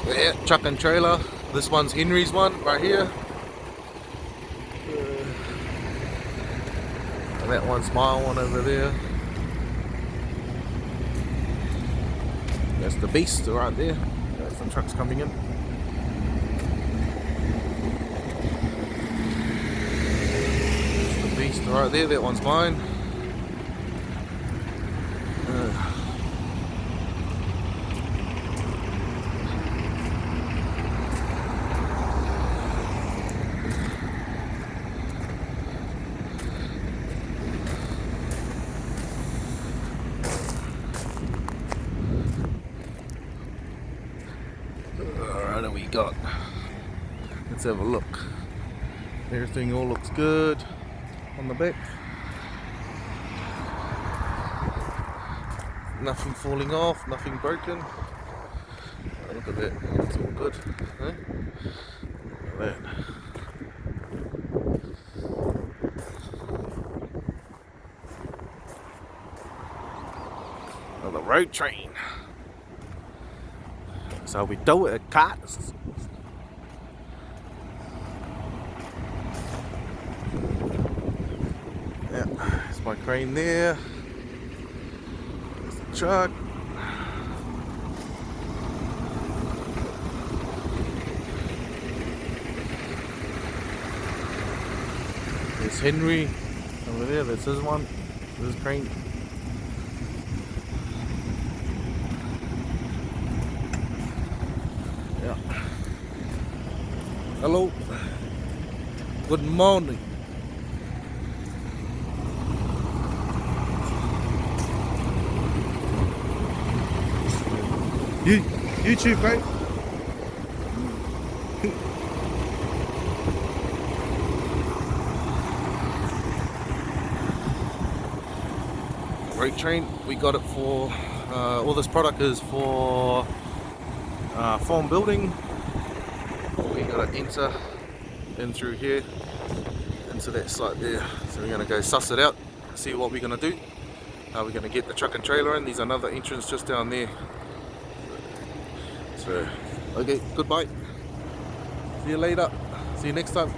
Yeah, truck and trailer. This one's Henry's one right here. And that one's my one over there. That's the beast right there. There's some trucks coming in. That's the beast right there. That one's mine. Alright, what we got? Let's have a look. Everything all looks good on the back. Nothing falling off, nothing broken. Oh, look at that, it's all good. Eh? Look at that. Oh, the road train. So we do it at cars. Yeah, there's my crane there. There's the truck. There's Henry over there. That's his one. This crane. Yeah. Hello. Good morning. YouTube, right? Road train. We got it for. All this product is for farm building. We gotta enter in through here into that site there. So we're gonna go suss it out, see what we're gonna do. We're gonna get the truck and trailer in. There's another entrance just down there. So, okay, goodbye. See you later. See you next time.